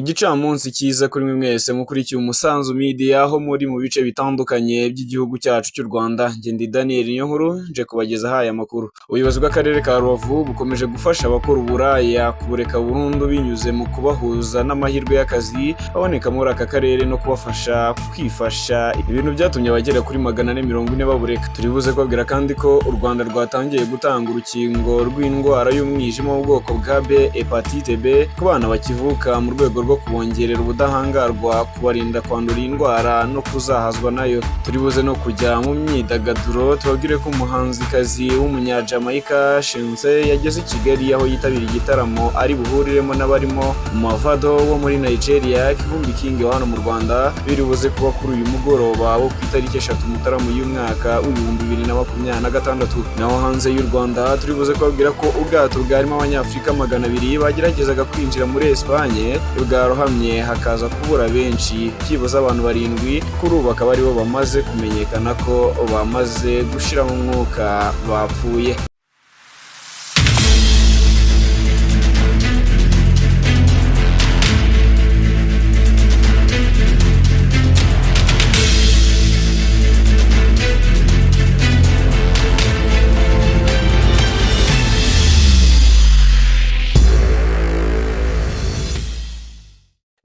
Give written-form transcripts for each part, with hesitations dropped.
Igicamunsi cyiza kuri mwe mwese mukurikiye Umusanzu Media aho muri mu bice bitandukanye by'igihugu cyacu cy'u Rwanda. Njye ndi Daniel Niyonkuru nje kubageza aya makuru. Ubuyobozi bw'akarere ka Rubavu bukomeje gufasha abakora uburaya kubureka burundu binyuze mu kubahuza n'amahirwe y'akazi aboneka muri aka karere no kubafasha kwifasha. Ibintu byatumye abagera kuri 440 babureka. Turibuze kubabwira kandi ko u Rwanda rwatangiye gutanga urukingo rw'indwara y'umwijima mu bwoko bwa B, hepatite B ku bana bakivuka mu rwego rwo kubongerera ubudahangarwa kubarinda kwandura indwara no kuzahazwa nayo. Turibuze no kujya mu myidagaduro tubabwire ko umuhanzikazi w'umunyajamaika Shense yageze i Kigali aho yitabiriye igitaramo ari buhuriremo n'abarimo Mavado wo muri Nigeria, Kivumbi King wa hano mu Rwanda. Biribuze kuba kuri uyu mugoroba wo ku itariki 3 Mutarama y'umwaka w'2026. Naho hanze y'u Rwanda turibuze kubabwira ko ubwato bwarimo abanyafrika 200 bageragezaga kwinjira muri Espagne bwarohamye hakaza kubura benshi, byibuze abantu 7 kuri ubu bakaba aribo bamaze kumenyekana ko bamaze gushira mu mwuka bapfuye.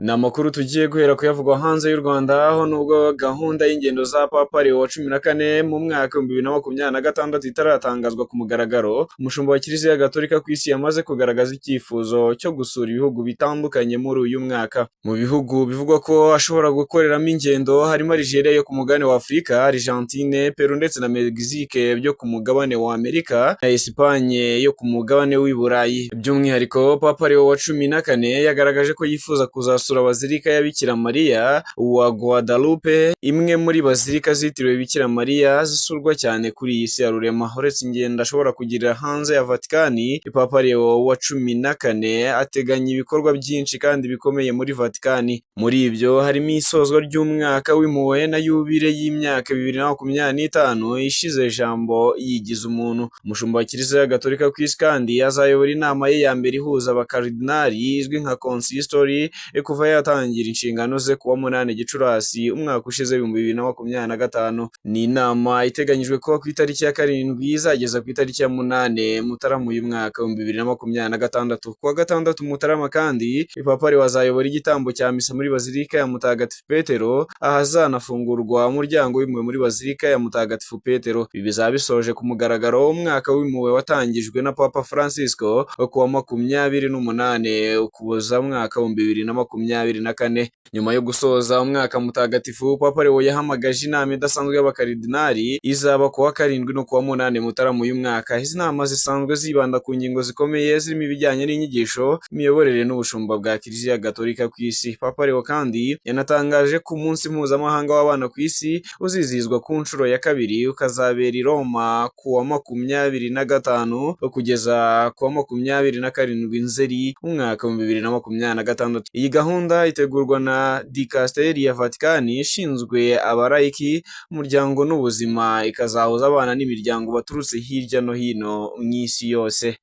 Ni amakuru tugiye guhera kuyavugwa hanze y'u Rwanda, aho nubwo gahunda y'ingendo za Papa Leo wa 14 mu mwaka 2026 itaratangazwa ku mugaragaro, umushumba wa Kiliziya Gatolika ku isi yamaze kugaragaza icyifuzo cyo gusura ibihugu bitandukanye muri uyu mwaka. Mu bihugu bivugwa ko ashobora gukoreramo ingendo harimo Algeria yo ku mugabane wa Afurika, Argentine, Peru ndetse na Mexique byo ku mugabane wa Amerika na Espagne yo ku mugabane w'i Burayi. By'umwihariko Papa Leo wa 14 yagaragaje ko yifuza kuzasura bazilika ya Bikira Mariya wa Guadalupe, imwe muri bazilika zitiriwe Bikira Mariya zisurwa cyane kuri iyi si ya rurema. Uretse ingendo ashobora kugirira hanze ya Vatikani, Papa Leo wa 14 ateganya ibikorwa byinshi kandi bikomeye muri Vatikani. Muri ibyo harimo isozwa ry'umwaka w'impuhwe na yubile y'imyaka 2025 ishize ijambo yigize umuntu. Umushumba wa Kiliziya Gatolika ku isi kandi azayobora inama ye ya mbere ihuza abakardinali izwi nka consistory kuva yatangira inshingano ze kuwa 8 Gicurasi umwaka ushize 2025. Ni inama iteganyijwe kuba ku itariki ya 7 izageza ku itariki ya 8 Mutarama uyu mwaka 2026. Kuwa 6 Mutarama kandi Papa Leo azayobora igitambo cya misa muri Bazilika ya Mutagatifu Petero, ahazanafungurwa umuryango w'impuhwe muri Bazilika ya Mutagatifu Petero. Ibi bizaba bisoje ku mugaragaro umwaka w'impuhwe watangijwe na Papa Francisco kuwa 28 Ukuboza mwaka 2024. Nyuma yo gusoza umwaka mutagatifu, Papa Leo yahamagaje inama idasanzwe y'abakaridinali izaba kuwa 7 no kuwa 8 Mutarama uyu mwaka. Izi nama zisanzwe zibanda ku ngingo zikomeye zirimo ibijyanye n'inyigisho, imiyoborere n'ubushumba bwa Kiliziya Gatolika ku isi. Papa Leo kandi yanatangaje ko umunsi mpuzamahanga w'abana ku isi uzizihizwa ku nshuro ya 2 ukazabera i Roma kuwa 25 kugeza kuwa 27 Nzeri umwaka 2026. Iyi gahunda itegurwa na Dicasteri ya Vatikani ishinzwe abarayiki, umuryango n'ubuzima, ikazahuza abana n'imiryango baturutse hirya no hino mu isi yose.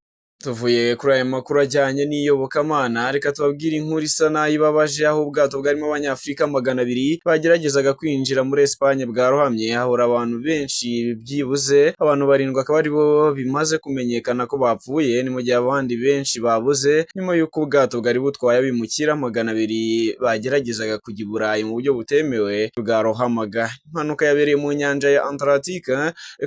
Tuvuye kuri aya makuru ajyanye n'iyobokamana, reka tubabwire inkuru isa nayibabaje aho ubwato bwarimo abanyafrika 200 bageragezaga kwinjira muri Espagne bwarohamye hahora abantu benshi, byibuze abantu 7 akaba aribo bimaze kumenyekana ko bapfuye, ni mu gihe abandi benshi babuze nyuma y'uko ubwato bwari butwaye abimukira 200 bageragezaga kujya i Burayi mu buryo butemewe bwarohamaga. Impanuka yabereye mu nyanja ya Atlantique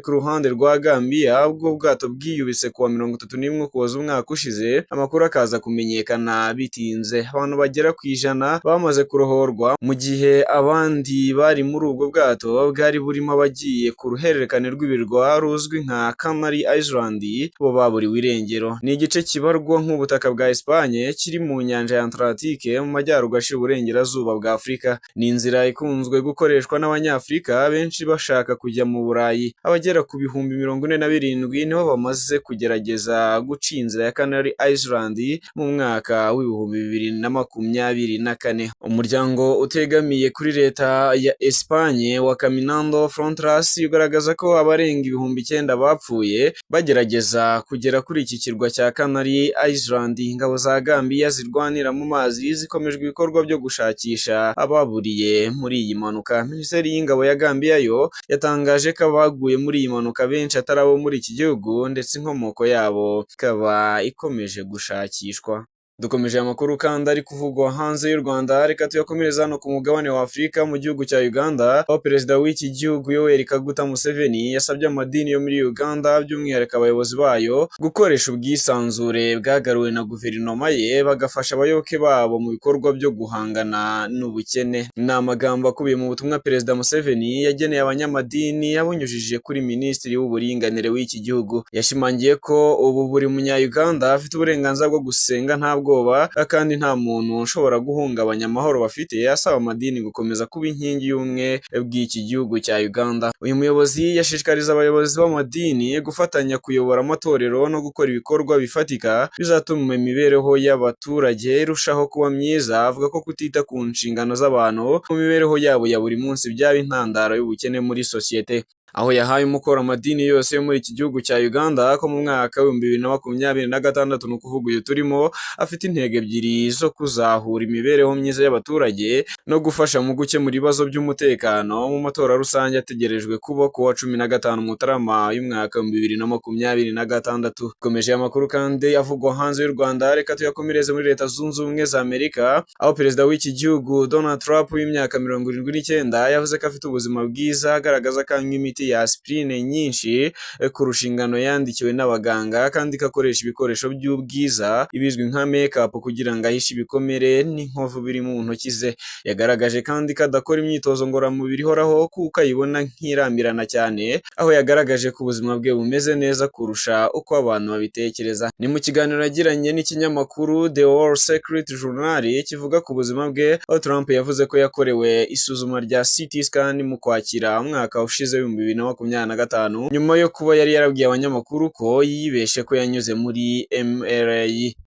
ku ruhande rwa Gambia, ubwo ubwato bwiyubise kuwa 31 umwaka ushize. Amakuru akaza kumenyekana bitinze, abantu bagera ku 100 bamaze kurohorwa, mu gihe abandi bari muri ubwo bwato bwari burimo abagiye ku ruhererekane rw'ibirwa ruzwi nka Canary Island bo baburiwe irengero. Ni igice kibarwa nk'ubutaka bwa Espagne kiri mu nyanja ya Atlantique mu majyaruguru ashira uburengerazuba bwa Afurika. Ni inzira ikunzwe gukoreshwa n'abanyafrika benshi bashaka kujya mu Burayi. Abagera ku bihumbi 47 niho bamaze kugerageza guca yaciye inzira ya Canary Island mu mwaka w'ibihumbi 2024. Umuryango utegamiye kuri leta ya Espagne wa Caminando Fronteras ugaragaza ko abarenga 9,000 bapfuye bagerageza kugera kuri iki kirwa cya Canary Island. Ingabo za Gambia zirwanira mu mazi zikomeje ibikorwa byo gushakisha ababuriye muri iyi mpanuka. Minisiteri y'ingabo ya Gambia yo yatangaje ko abaguye muri iyi mpanuka benshi atari abo muri iki gihugu ndetse inkomoko yabo ikaba ikomeje gushakishwa. Dukomeje amakuru kandi ari kuvugwa hanze y'u Rwanda, reka tuyakomereza hano ku mugabane wa Afurika mu gihugu cya Uganda, aho perezida w'iki gihugu Yoweri Kaguta Museveni yasabye amadini yo muri Uganda by'umwihariko abayobozi bayo gukoresha ubwisanzure bwagaruwe na guverinoma ye bagafasha abayoboke babo mu bikorwa byo guhangana n'ubukene. Ni amagambo akubiye mu butumwa perezida Museveni yageneye abanyamadini yabunyujije kuri minisitiri w'uburinganire w'iki gihugu. Yashimangiye ko ubu buri munya-Uganda afite uburenganzira bwo gusenga nta kandi nta muntu ushobora guhungabanya amahoro bafite, asaba amadini gukomeza kuba inkingi y'ubumwe bw'iki gihugu cya Uganda. Uyu muyobozi yashishikariza abayobozi b'amadini gufatanya kuyobora amatorero no gukora ibikorwa bifatika bizatuma imibereho y'abaturage irushaho kuba myiza. Avuga ko kutita ku nshingano z'abantu mu mibereho yabo ya buri munsi byaba intandaro y'ubukene muri sosiyete. Aho yahaye umukoro amadini yose yo muri iki gihugu cya Uganda ko mu mwaka wa 2026 no kuvuga uyu turimo afite intego ebyiri zo kuzahura imibereho myiza y'abaturage no gufasha mu gukemura ibibazo by'umutekano mu matora rusange ategerejwe kuba ku wa 15 Mutarama y'umwaka wa 2026. Komeje amakuru kandi avugwa hanze y'u Rwanda, reka tuyakomereze muri Leta Zunze Ubumwe za Amerika, aho perezida w'iki gihugu Donald Trump w'imyaka 79 yavuze ko afite ubuzima bwiza, agaragaza ko imiti ya aspirine nyinshi kurusha ingano yandikiwe n'abaganga kandi kakoresha ibikoresho by'ubwiza ibizwi nka makeup kugira ngo ahishe ibikomere n'inkovu biri mu ntoki ze. Yagaragaje kandi ko adakora imyitozo ngororamubiri ihoraho kuko ayibona nk'irambirana cyane, aho yagaragaje ko ubuzima bwe bumeze neza kurusha uko abantu babitekereza. Ni mu kiganiro yagiranye n'ikinyamakuru The Wall Street Journal kivuga ku buzima bwe, aho Trump yavuze ko yakorewe isuzuma rya CT scan mu Kwakira umwaka ushize 2025 nyuma yo kuba yari yarabwiye abanyamakuru ko yibeshe ko yanyuze muri MRA.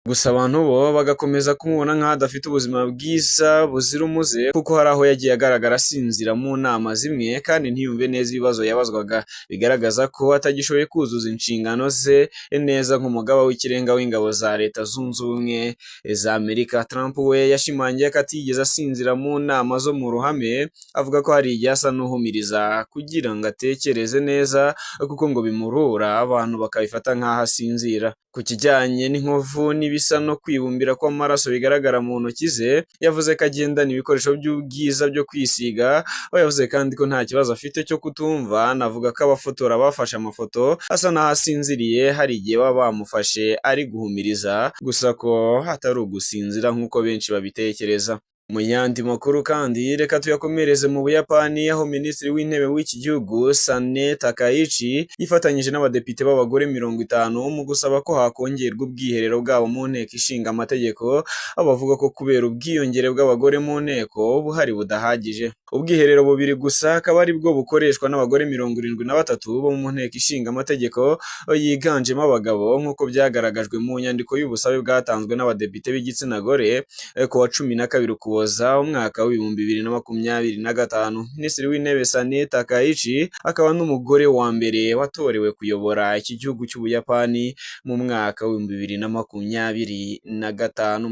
Gusa abantu bo bagakomeza kumubona nk'adafite ubuzima bwiza buzira umuze kuko hari aho yagiye agaragara asinzira mu nama zimwe kandi ntiyumve neza ibibazo yabazwaga, bigaragaza ko atagishoboye kuzuza inshingano ze neza nk'umugaba w'ikirenga w'ingabo za Leta Zunze Ubumwe za Amerika. Trump we yashimangiye ko atigeze asinzira mu nama zo mu ruhame, avuga ko hari igihe asa n'uhumiriza kugira ngo atekereze neza kuko ngo bimurura abantu bakabifata nk'aho asinzira. Ku kijyanye n'inkovu n'ibisa no kwibumbira kw'amaraso bigaragara mu ntoki ze, yavuze ko agendana ibikoresho by'ubwiza byo kwisiga, aho yavuze kandi ko nta kibazo afite cyo kutumva. Navuga ko abafotora bafashe amafoto asa n'aho asinziriye hari igihe baba bamufashe ari guhumiriza, gusa ko hatari ugusinzira nk'uko benshi babitekereza. Mu yandi makuru kandi reka tuyakomereze mu Buyapani, aho minisitiri w'intebe w'iki gihugu Sane Takaichi yifatanyije n'abadepite b'abagore 50 mu gusaba ko hakongerwa ubwiherero bwabo mu nteko ishinga amategeko, aho bavuga ko kubera ubwiyongere bw'abagore mu nteko buhari budahagije. Ubwiherero bubiri gusa akaba ari bwo bukoreshwa n'abagore 73 bo mu nteko ishinga amategeko yiganjemo abagabo, nk'uko byagaragajwe mu nyandiko y'ubusabe bwatanzwe n'abadepite b'igitsina gore ku wa 12 Ukuboza umwaka wa 2025. Minisitiri w'intebe Sane Takaichi akaba n'umugore wa mbere watorewe kuyobora iki gihugu cy'Ubuyapani mu mwaka wa 2025.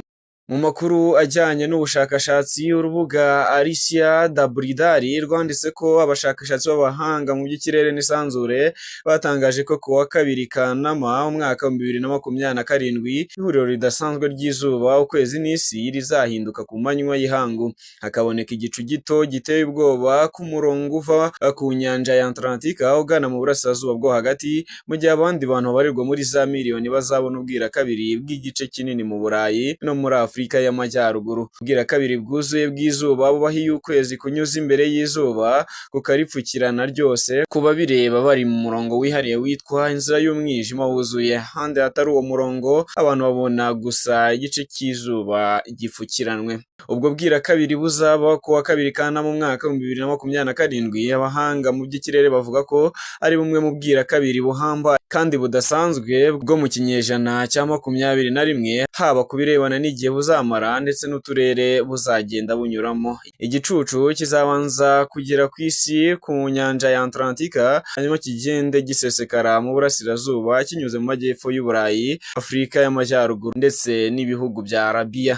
Mu makuru ajyanye n'ubushakashatsi, urubuga Alicia Dabridari rwanditse ko abashakashatsi b'abahanga mu by'ikirere n'isanzure batangaje ko ku wa 2 Kanama umwaka wa 2027 ihuriro ridasanzwe ry'izuba, ukwezi n'isi rizahinduka ku manywa y'ihangu, hakaboneka igicu gito giteye ubwoba ku murongo uva ku nyanja ya Atlantika ugana mu burasirazuba bwo hagati, mu gihe abandi bantu babarirwa muri za miliyoni bazabona ubwira kabiri bw'igice kinini mu Burayi no muri Afurika y'Amajyaruguru. Ubwira kabiri bwuzuye bw'izuba bubaho iyo ukwezi kunyuze imbere y'izuba kukaripfukirana ryose, kuba bireba bari mu murongo wihariye witwa inzira y'umwijima wuzuye. Ahandi hatari uwo murongo abantu babona gusa igice cy'izuba gipfukiranwe. Ubwo bwira kabiri buzaba ku wa kabiri Kanama mu mwaka wa 2027. Abahanga mu by'ikirere bavuga ko ari bumwe mu bwira kabiri buhamba kandi budasanzwe bwo mu kinyejana cya 21, haba ku birebana n'igihe buzamara ndetse n'uturere buzagenda bunyuramo. Igicucu kizabanza kugera ku isi ku nyanja ya Atlantika, hanyuma kigende gisesekara mu burasirazuba kinyuze mu majyepfo y'Uburayi, Afurika y'Amajyaruguru ndetse n'ibihugu bya Arabiya.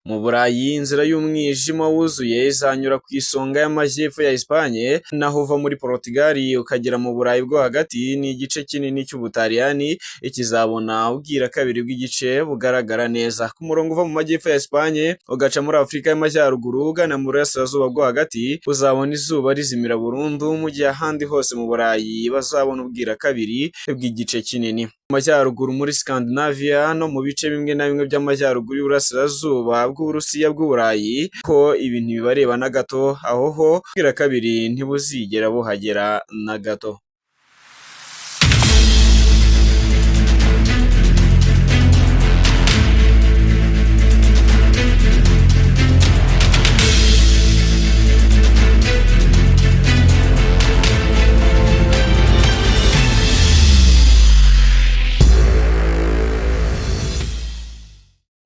Mu Burayi inzira y'umwijima wuzuye izanyura ku isonga y'amajyepfo ya Espagne, naho uva muri Portugal ukagera mu Burayi bwo hagati n'igice kinini cy'Ubutaliyani ikizabona ubwira kabiri bw'igice bugaragara neza. Ku murongo uva mu majyepfo ya Espagne ugaca muri Afurika y'Amajyaruguru ugana mu burasirazuba bwo hagati uzabona izuba rizimira burundu, mu gihe ahandi hose mu Burayi bazabona ubwira kabiri bw'igice kinini. Mu majyaruguru muri Scandinavia no mu bice bimwe na bimwe by'amajyaruguru y'uburasirazuba bw'Uburusiya bw'Uburayi ko ibintu bibareba na gato, aho ho ubwira kabiri ntibuzigera buhagera na gato.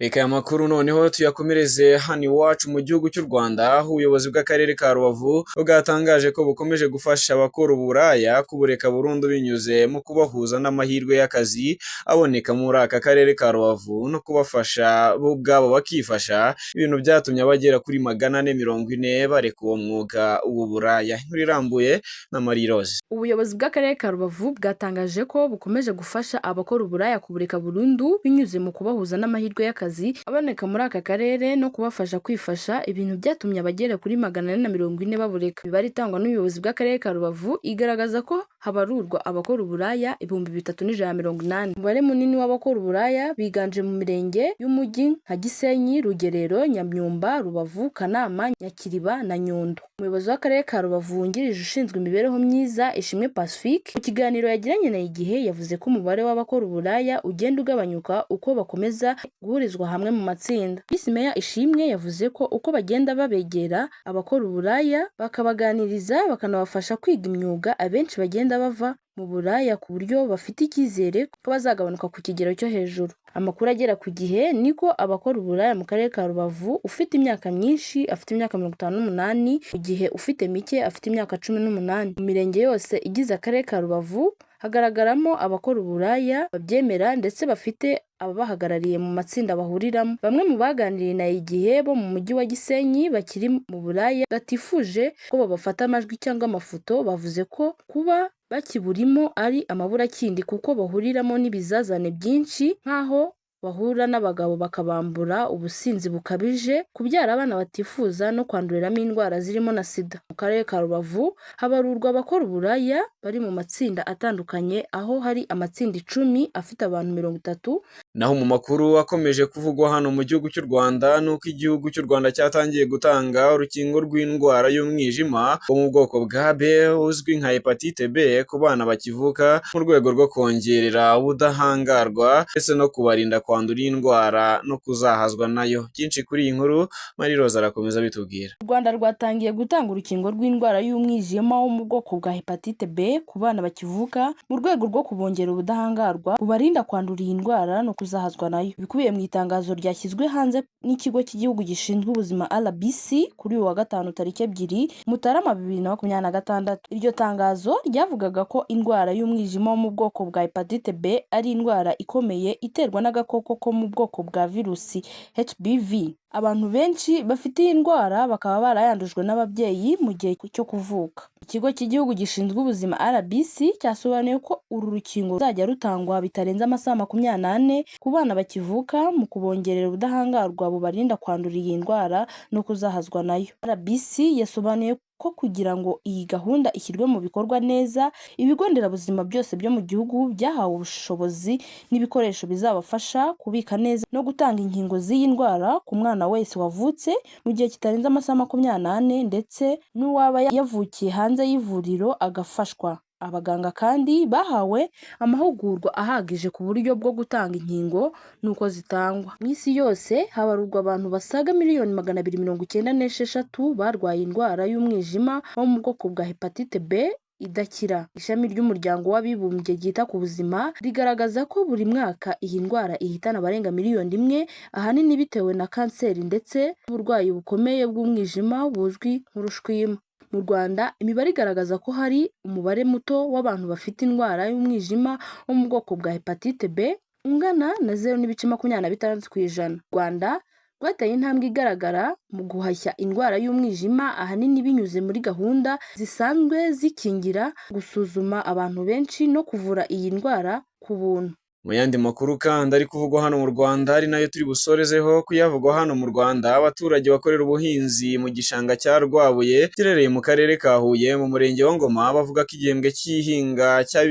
Reka aya makuru noneho tuyakomereze hano iwacu mu gihugu cy'u Rwanda, aho ubuyobozi bw'akarere ka Rubavu bwatangaje ko bukomeje gufasha abakora uburaya kubureka burundu binyuze mu kubahuza n'amahirwe y'akazi aboneka muri aka karere ka Rubavu no kubafasha bo ubwabo bakifasha, ibintu byatumye abagera kuri 440 bareka uwo mwuga w'uburaya. Inkuru irambuye na Marie Rose. Ubuyobozi bw'akarere ka Rubavu bwatangaje ko bukomeje gufasha abakora uburaya kubureka burundu binyuze mu kubahuza n'amahirwe y'akazi aboneka muri aka karere no kubafasha kwifasha, ibintu byatumye abagera kuri 440 babureka. Imibare itangwa n'ubuyobozi bw'akarere ka Rubavu igaragaza ko habarurwa abakora uburaya 3180. Umubare munini w'abakora uburaya biganje mu mirenge y'umujyi nka Gisenyi, Rugerero, Nyamyumba, Rubavu, Kanama, Nyakiriba na Nyundo. Umuyobozi w'akarere ka Rubavu wungirije ushinzwe imibereho myiza Ishimwe Pacifique mu kiganiro yagiranye na Igihe yavuze ko umubare w'abakora uburaya ugenda ugabanyuka uko bakomeza guhurizwa hamwe mu matsinda. Miss Meya Ishimwe yavuze ko uko bagenda babegera abakora uburaya bakabaganiriza bakanabafasha kwiga imyuga, abenshi bagenda bava mu buraya ku buryo bafite icyizere ko bazagabanuka ku kigero cyo hejuru. Amakuru agera ku Gihe niko abakora uburaya mu karere ka Rubavu ufite imyaka myinshi afite imyaka 58, mu gihe ufite mike afite imyaka 18. Mu mirenge yose igize akarere ka Rubavu hagaragaramo abakora uburaya babyemera ndetse bafite ababahagarariye mu matsinda bahuriramo. Bamwe mu baganiriye na Igihe bo mu mujyi wa Gisenyi bakiri mu buraya batifuje ko babafata amajwi cyangwa amafoto, bavuze ko kuba bakiburimo ari amaburakindi kuko bahuriramo n'ibizazane byinshi nk'aho bahura n'abagabo bakabambura, ubusinzi bukabije, kubyara abana batifuza no kwanduriramo indwara zirimo na sida. Mu karere ka Rubavu habarurwa abakora uburaya bari mu matsinda atandukanye, aho hari amatsinda 10 afite abantu 30. Naho mu makuru akomeje kuvugwa hano mu gihugu cy'u Rwanda nuko igihugu cy'u Rwanda cyatangiye gutanga urukingo rw'indwara y'umwijima wo mu bwoko bwa B uzwi nka hepatite B ku bana bakivuka, mu rwego rwo kongerera ubudahangarwa ndetse no kubarinda kwandura indwara no kuzahazwa nayo. Byinshi kuri iyi nkuru Marie Rose arakomeza bitubwira. U Rwanda rwatangiye gutanga urukingo rw'indwara y'umwijima wo mu bwoko bwa hepatite B ku bana bakivuka, mu rwego rwo kubongera ubudahangarwa bubarinda kwandura iyi ndwara no kuzahazwa nayo. Bikubiye mu itangazo ryashyizwe hanze n'ikigo cy'igihugu gishinzwe ubuzima RBC kuri uyu wa gatanu tariki 2 Mutarama 2026. Iryo tangazo ryavugaga ko indwara y'umwijima wo mu bwoko bwa hepatite B ari indwara ikomeye iterwa n'agakoko ko mu bwoko bwa virusi HBV. Abantu benshi bafite iyi ndwara bakaba barayandujwe n'ababyeyi mu gihe cyo kuvuka. Ikigo cy'igihugu gishinzwe ubuzima RBC cyasobanuye ko uru rukingo ruzajya rutangwa bitarenze amasaha 24 ku bana bakivuka mu kubongerera ubudahangarwa bubarinda kwandura iyi ndwara no kuzahazwa nayo. RBC yasobanuye ko kugira ngo iyi gahunda ishyirwe mu bikorwa neza, ibigo nderabuzima byose byo mu gihugu byahawe ubushobozi n'ibikoresho bizabafasha kubika neza no gutanga inkingo z'iyi ndwara ku mwana wese wavutse mu gihe kitarenze amasaha 24 ndetse n'uwaba yavukiye hanze y'ivuriro agafashwa. Abaganga kandi bahawe amahugurwa ahagije ku buryo bwo gutanga inkingo nuko zitangwa. Mu isi yose habarurwa abantu basaga miliyoni 296 barwaye indwara y'umwijima wo mu bwoko bwa hepatite B idakira. Ishami ry'umuryango w'abibumbye ryita ku buzima rigaragaza ko buri mwaka iyi ndwara ihitana abarenga miliyoni 1, ahanini bitewe na kanseri ndetse n'uburwayi bukomeye bw'umwijima buzwi nk'urushwima. Mu Rwanda imibare igaragaza ko hari umubare muto w'abantu bafite indwara y'umwijima wo mu bwoko bwa hepatite B ungana na 0.26%. Rwanda rwateye intambwe igaragara mu guhashya indwara y'umwijima ahanini binyuze muri gahunda zisanzwe zikingira, gusuzuma abantu benshi no kuvura iyi ndwara ku buntu. Mu yandi makuru kandi ari kuvugwa hano mu Rwanda ari nayo turi busorezeho kuyavugwa hano mu Rwanda, abaturage bakorera ubuhinzi mu gishanga cya Rwabuye kirereye mu karere ka Huye mu murenge wa Ngoma bavuga ko igihembwe cy'ihinga cya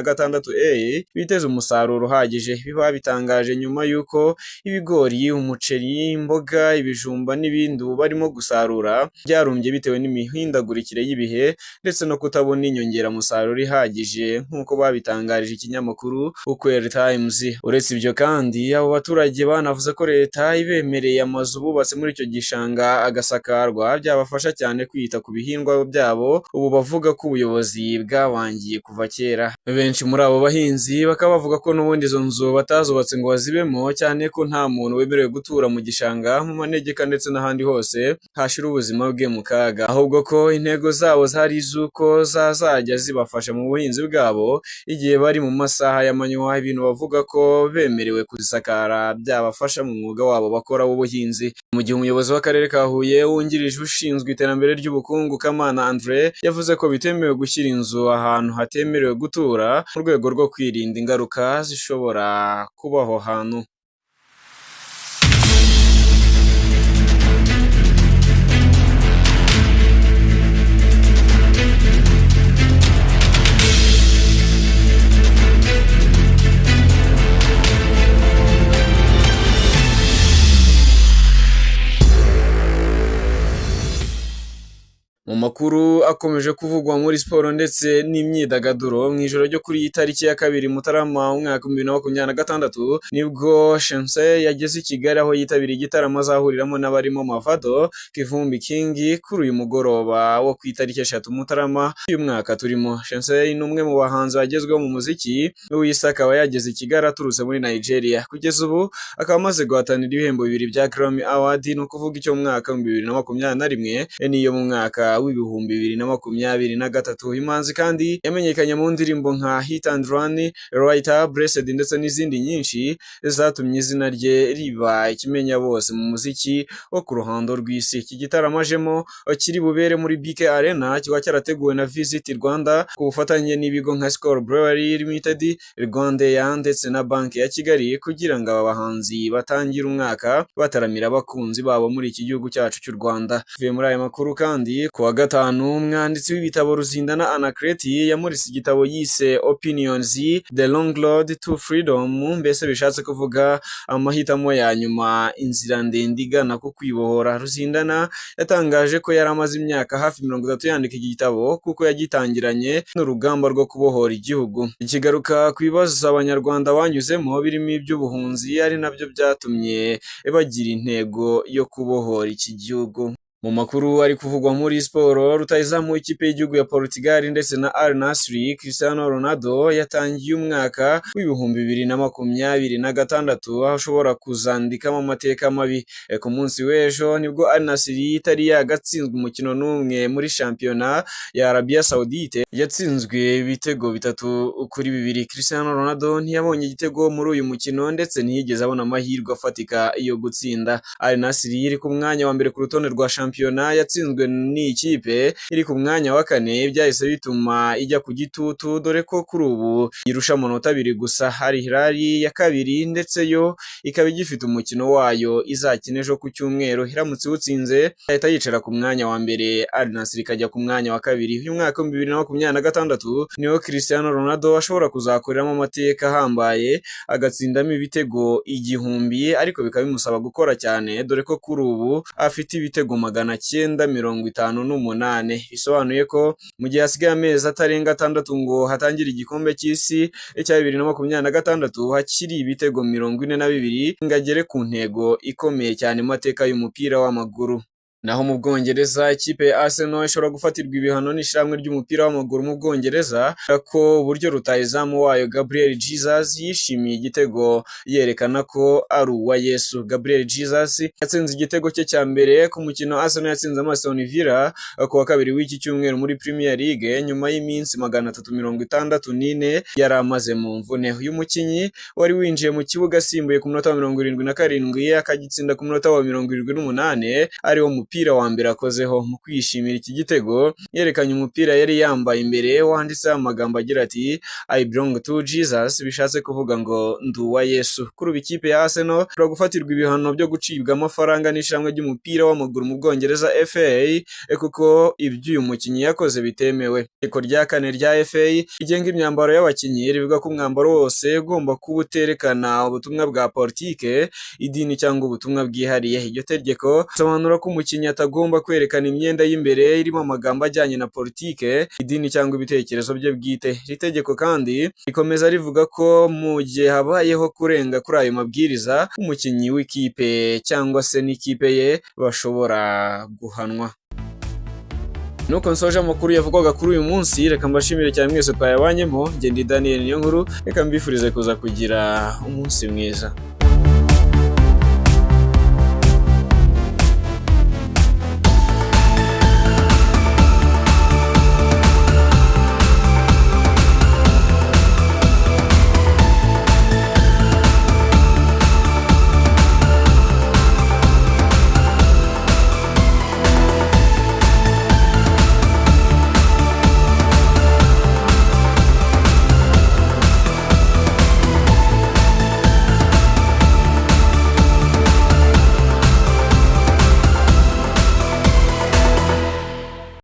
2026 biteze umusaruro uhagije. Biba bitangaje nyuma y'uko ibigori, umuceri, imboga, ibijumba n'ibindi barimo gusarura byarumbye bitewe n'imihindagurikire y'ibihe ndetse no kutabona inyongeramusaruro ihagije nk'uko babitangarije ikinyamakuru Ukweli Times. Uretse ibyo kandi abo baturage banavuze ko leta ibemereye amazu bubatse muri icyo gishanga agasakarwa byabafasha cyane kwita ku bihingwa byabo. Ubu bavuga ko ubuyobozi bwabangiye kuva kera. Benshi muri abo bahinzi bakaba bavuga ko n'ubundi izo nzu batazubatse ngo bazibemo, cyane ko nta muntu wemerewe gutura mu gishanga, mu manegeka ndetse n'ahandi hose hashira ubuzima bwe mu kaga, ahubwo ko intego zabo zari izuko zazajya zibafasha mu buhinzi bwabo igihe bari mu masaha y'amanywa. Ibintu bavuga ko bemerewe kuzisakara byabafasha mu mwuga wabo bakora w'ubuhinzi. Mu gihe umuyobozi w'akarere ka Huye wungirije ushinzwe iterambere ry'ubukungu Kamana Andre yavuze ko bitemewe gushyira inzu ahantu hatemerewe gutura mu rwego rwo kwirinda ingaruka zishobora kubaho hantu. Mu makuru akomeje kuvugwa muri siporo ndetse n'imyidagaduro, mu ijoro ryo kuri iyi tariki ya 2 Mutarama umwaka 2026 nibwo Shense yageze i Kigali aho yitabiriye igitaramo azahuriramo n'abarimo Mavado, Kivumbi King kuri uyu mugoroba wo ku itariki 3 Mutarama uyu mwaka turimo. Shense ni umwe mu bahanzi bagezweho mu muziki, w'isi akaba yageze i Kigali aturutse muri Nigeria. Kugeza ubu akaba amaze guhatanira ibihembo 2 bya Grammy Award, no kuvuga icyo mu mwaka 2021 n'iyo mu mwaka w'ibihumbi 2023. Imanzi kandi yamenyekanye mu ndirimbo nka Hit and Run, Writer, Blessed ndetse n'izindi nyinshi zatumye izina rye riba ikimenya bose mu muziki wo ku ruhando rw'isi. Iki gitaramo ajemo kiri bubere muri BK Arena, kiba cyarateguwe na Visit Rwanda ku bufatanye n'ibigo nka Skol Brewery Limited, Rwandair ndetse na Banki ya Kigali kugira ngo aba bahanzi batangire umwaka bataramira abakunzi babo muri iki gihugu cyacu cy'u Rwanda. Vuye muri aya makuru kandi ku wa gatanu umwanditsi w'ibitabo Ruzindana Anakreti yamuritse igitabo yise Opinions, The Long Road to Freedom, mbese bishatse kuvuga amahitamo ya nyuma, inzira ndende igana ku kwibohora. Ruzindana yatangaje ko yari amaze imyaka hafi 30 yandika iki gitabo kuko yagitangiranye n'urugamba rwo kubohora igihugu. Ikigaruka ku bibazo abanyarwanda banyuzemo birimo iby'ubuhunzi, ari nabyo byatumye bagira intego yo kubohora iki gihugu. Mu makuru ari kuvugwa muri siporo, rutahizamu w'ikipe y'igihugu ya Portugal ndetse na Al Nassr Cristiano Ronaldo yatangiye umwaka w'ibihumbi 2026 aho ashobora kuzandikamo amateka mabi. Ku munsi w'ejo nibwo Al Nassr itari yagatsinzwe umukino n'umwe muri shampiyona ya Arabia Saudite, yatsinzwe ibitego 3-2. Cristiano Ronaldo ntiyabonye igitego muri uyu mukino ndetse ntiyigeze abona amahirwe afatika yo gutsinda. Al Nassr iri ku mwanya wa mbere ku rutonde rwa shampiyona yatsinzwe n'ikipe iri ku mwanya wa 4, byahise bituma ijya ku gitutu, dore ko kuri ubu irusha amanota 2 gusa. Al Hilal ya kabiri ndetse yo ikaba igifite umukino wayo izakina ejo ku cyumweru, iramutse utsinze ahita yicara ku mwanya wa mbere, Al Nassr ikajya ku mwanya wa 2. Uyu mwaka wa 2026 niho Cristiano Ronaldo ashobora kuzakoreramo amateka ahambaye agatsindamo ibitego 1000, ariko bikaba bimusaba gukora cyane, dore ko kuri ubu afite ibitego 958. Bisobanuye ko mu gihe hasigaye amezi atarenga 6 ngo hatangire igikombe cy'isi cya 2026 hakiri ibitego 42 ngo agere ku ntego ikomeye cyane mu mateka y'umupira w'amaguru. Naho mu Bwongereza, ikipe ya Arsenal ishobora gufatirwa ibihano n'ishyirahamwe ry'umupira w'amaguru mu Bwongereza ko uburyo rutahizamu wayo Gabriel Jesus yishimiye igitego yerekana ko ari uwa Yesu. Gabriel Jesus yatsinze igitego cye cya mbere ku mukino Arsenal yatsinze Aston Villa ku wa kabiri w'iki cyumweru muri Premier League nyuma y'iminsi 364 yari amaze mu mvune. Uyu mukinyi wari winjiye mu kibuga asimbuye ku munota wa 77 akagitsinda ku munota wa 78, ariwo umupira wa mbere akozeho. Mu kwishimira iki gitego yerekanye umupira yari yambaye imbere wanditseho amagambo agira ati I belong to Jesus, bishatse kuvuga ngo nduwa Yesu. Kuri ubu ikipe ya Arsenal ishobora gufatirwa ibihano byo gucibwa amafaranga n'ishyirahamwe ry'umupira w'amaguru mu Bwongereza FA kuko iby'uyu mukinnyi yakoze bitemewe. Itegeko rya 4 rya FA rigenga imyambaro y'abakinnyi rivuga ko umwambaro wose ugomba kuba uterekana ubutumwa bwa politike, idini cyangwa ubutumwa bwihariye. Iryo tegeko risobanura ko umukinnyi atagomba kwerekana imyenda y'imbere irimo amagambo ajyanye na politike, idini cyangwa ibitekerezo bye bwite. Iri tegeko kandi rikomeza rivuga ko mu gihe habayeho kurenga kuri ayo mabwiriza, umukinnyi w'ikipe cyangwa se n'ikipe ye bashobora guhanwa. Nuko nsoje amakuru yavugwaga kuri uyu munsi, reka mbashimire cyane mwese twayabanyemo. Njye ndi Daniel Niyonkuru, reka mbifurize kuza kugira umunsi mwiza.